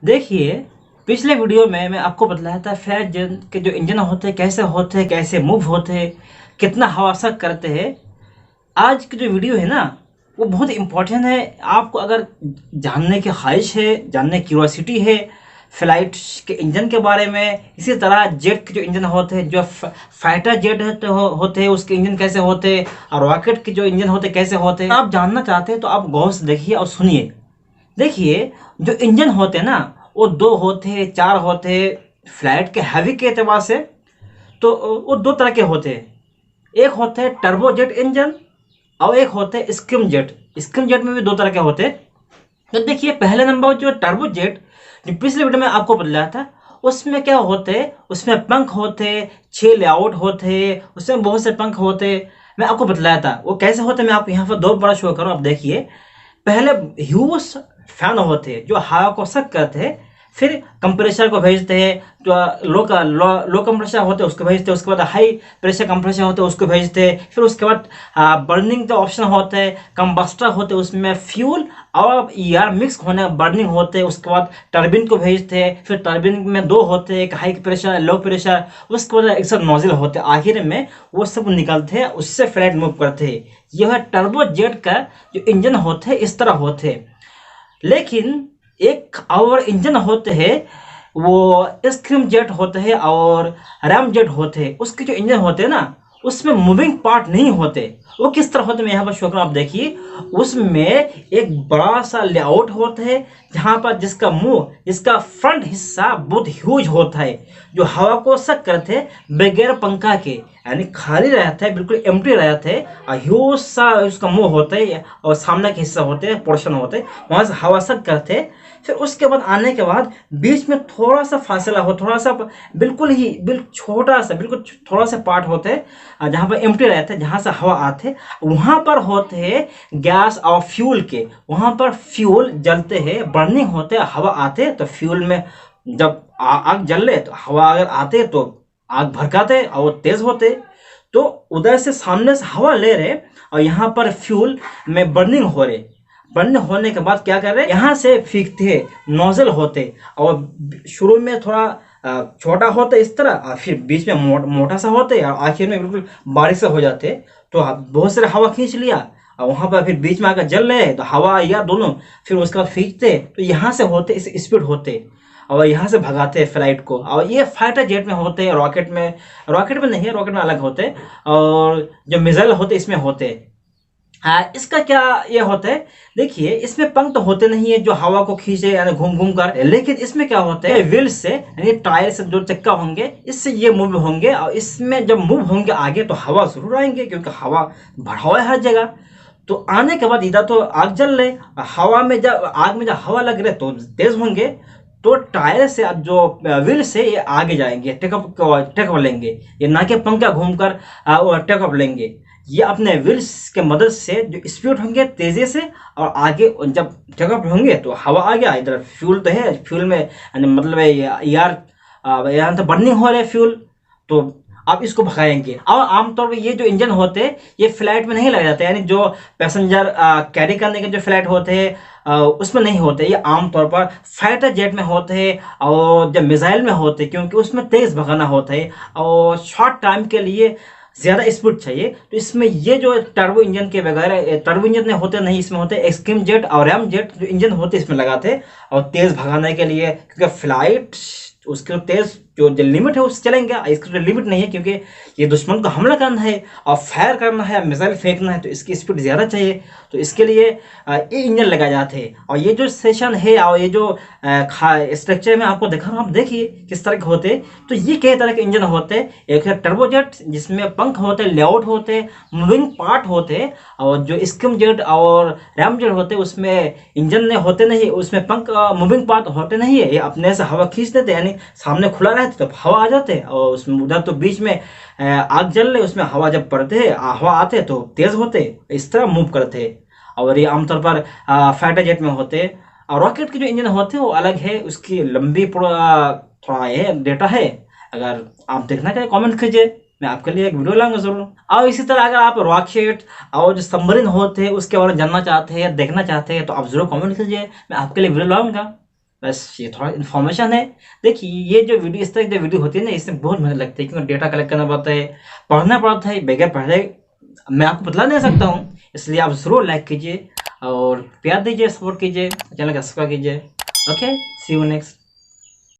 देखिए, पिछले वीडियो में मैं आपको बतलाया था फायर जेट के जो इंजन होते हैं, कैसे मूव होते हैं, कितना हवा सक करते हैं। आज की जो वीडियो है ना, वो बहुत इम्पोर्टेंट है। आपको अगर जानने की ख्वाहिश है, जानने की क्यूरोसिटी है फ्लाइट के इंजन के बारे में, इसी तरह जेट के जो इंजन होते हैं, जो फाइटर जेट होते हैं उसके इंजन कैसे होते हैं, और रॉकेट के जो इंजन होते हैं कैसे होते हैं, आप जानना चाहते हैं तो आप गौर से देखिए और सुनिए। देखिए, जो इंजन होते हैं ना, वो दो होते हैं, चार होते हैं। फ्लाइट के हैवी के एतबार से तो वो दो तरह के होते हैं। एक होते हैं टर्बो जेट इंजन और एक होते हैं स्किम जेट। स्किम जेट में भी दो तरह के होते हैं। तो देखिए, पहले नंबर जो टर्बो जेट, जो पिछले वीडियो में आपको बताया था, उसमें क्या होते हैं, उसमें पंख होते हैं, 6 लेआउट होते हैं, उसमें बहुत से पंख होते हैं। मैं आपको बतलाया था वो कैसे होते हैं। मैं आपको यहाँ पर दो बड़ा शो करूँ, आप देखिए। पहले ह्यूज फैन होते हैं जो हवा को सक करते हैं, फिर कंप्रेसर को भेजते हैं। जो लो कंप्रेसर होते हैं उसको भेजते हैं, उसके बाद हाई प्रेशर कंप्रेसर होते हैं उसको भेजते हैं, फिर उसके बाद बर्निंग का ऑप्शन होता है, कंबस्टर होते हैं, उसमें फ्यूल और एयर मिक्स होने बर्निंग होते हैं। उसके बाद टर्बिन को भेजते हैं, फिर टर्बिन में दो होते हैं, एक हाई प्रेशर लो प्रेशर, उसके बाद एक सब नोजल होते हैं। आखिर में वो सब निकलते हैं, उससे फ्लाइट मूव करते हैं। यह टर्बो जेट का जो इंजन होते हैं इस तरह होते हैं। लेकिन एक और इंजन होते हैं, वो स्क्रीम जेट होते हैं और रैम जेट होते हैं। उसके जो इंजन होते हैं ना, उसमें मूविंग पार्ट नहीं होते। वो किस तरह होते हैं, मैं यहाँ पर शो करूँ, आप देखिए। उसमें एक बड़ा सा लेआउट होता है, जहाँ पर जिसका मुंह, जिसका फ्रंट हिस्सा बहुत ह्यूज होता है, जो हवा को सक करते हैं बगैर पंखा के, यानी खाली रहता है, बिल्कुल एम्प्टी रहता है। और ह्यूज सा उसका मुंह होता है और सामने के हिस्सा होते हैं, पोर्शन होते हैं, वहां से हवा सक करते हैं। फिर उसके बाद आने के बाद बीच में थोड़ा सा फासला हो, थोड़ा सा बिल्कुल छोटा सा, बिल्कुल थोड़ा सा पार्ट होते हैं जहाँ पर एम्प्टी रहते हैं, जहाँ से हवा आते हैं। वहाँ पर होते हैं गैस और फ्यूल के, वहाँ पर फ्यूल जलते हैं, बर्निंग होते हैं, हवा आते हैं। तो फ्यूल में जब आग जल रहे तो हवा अगर आते तो आग भड़काते और वो तेज होते। तो उधर से सामने से हवा ले रहे और यहाँ पर फ्यूल में बर्निंग हो रहे। बर्न होने के बाद क्या कर रहे, यहाँ से फीकते नोजल होते, और शुरू में थोड़ा छोटा होता इस तरह, और फिर बीच में मोटा सा होते, और आखिर में बिल्कुल बारीक से हो जाते। तो बहुत सारे हवा खींच लिया और वहां पर फिर बीच में आकर जल रहे तो हवा या दोनों, फिर उसके बाद खींचते तो यहाँ से होते इस स्पीड होते, और यहाँ से भगाते हैं फ्लाइट को। और ये फाइटर जेट में होते हैं, रॉकेट में नहीं है, रॉकेट में अलग होते हैं, और जो मिसाइल होते इसमें होते हैं। इसका क्या ये होता है, देखिए इसमें पंख तो होते नहीं है जो हवा को खींचे, यानी घूम घूम कर। लेकिन इसमें क्या होता है, व्हील से यानी टायर से जो चक्का होंगे, इससे ये मूव होंगे, और इसमें जब मूव होंगे आगे तो हवा जरूर आएंगे, क्योंकि हवा बढ़ावा है हर जगह। तो आने के बाद इधर तो आग जल रहे, हवा में जब आग में जब हवा लग रहे तो तेज होंगे। तो टायर से अब जो व्हील से ये आगे जाएंगे, टेकअप लेंगे, ये ना कि पंखा घूमकर टेकअप लेंगे। ये अपने व्हील्स के मदद से जो स्पीड होंगे तेजी से, और आगे जब टेकअप होंगे तो हवा आ गया, इधर फ्यूल तो है, फ्यूल में मतलब यार यहाँ तो बर्निंग हो रहा है फ्यूल, तो आप इसको भगाएंगे। और आमतौर पर ये जो इंजन होते हैं ये फ्लाइट में नहीं लग जाते, यानी जो पैसेंजर कैरी करने के जो फ्लाइट होते हैं उसमें नहीं होते। ये आमतौर पर फाइटर जेट में होते हैं और जब मिसाइल में होते हैं, क्योंकि उसमें तेज भगाना होता है और शॉर्ट टाइम के लिए ज़्यादा स्पीड चाहिए। तो इसमें ये जो टर्बो इंजन के वगैरह, टर्बो इंजन में होते नहीं, इसमें होते स्किम जेट और रैम जेट जो इंजन होते इसमें लगाते, और तेज भगाने के लिए, क्योंकि फ्लाइट उसके तेज जो लिमिट है उससे चलेंगे, इसकी लिमिट नहीं है, क्योंकि ये दुश्मन को हमला करना है और फायर करना है, मिसाइल फेंकना है, तो इसकी स्पीड ज़्यादा चाहिए। तो इसके लिए ये इंजन लगाए जाते हैं। और ये जो सेशन है और ये जो स्ट्रक्चर में आपको दिखा रहा हूँ, आप देखिए किस तरह के होते हैं। तो ये कई तरह के इंजन होते हैं। एक है टर्बोजेट जिसमें पंख होते हैं, लेआउट होते हैं, मूविंग पार्ट होते हैं। और जो स्किम जेट और रैम जेट होते हैं उसमें इंजन होते नहीं, उसमें पंख मूविंग पार्ट होते नहीं है, ये अपने से हवा खींच देते, यानी सामने खुला रहता तो हवा आ जाते, और उसमें उधर तो बीच में आग जल रहे, उसमें हवा जब पड़ते है, हवा आते तो तेज होते, इस तरह मूव करते। और ये आमतौर पर फाइटर जेट में होते। और रॉकेट के जो इंजन होते हैं वो अलग है, उसकी लंबी थोड़ा ये डेटा है। अगर आप देखना चाहें कमेंट कीजिए, मैं आपके लिए एक वीडियो लाऊंगा जरूर। और इसी तरह अगर आप रॉकेट और जो सबमरीन होते हैं उसके बारे में जानना चाहते हैं या देखना चाहते हैं तो आप जरूर कमेंट कीजिए, मैं आपके लिए वीडियो लाऊंगा। बस ये थोड़ा इन्फॉर्मेशन है। देखिए ये जो वीडियो, इस तरह की जो वीडियो होती है ना, इसमें बहुत मेहनत लगती है, क्योंकि डेटा कलेक्ट करना पड़ता है, पढ़ना पड़ता है, बगैर पढ़े मैं आपको बतला नहीं सकता हूँ। इसलिए आप ज़रूर लाइक कीजिए और प्यार दीजिए, सपोर्ट कीजिए, चैनल का सब्सक्राइब कीजिए। Okay, see you next.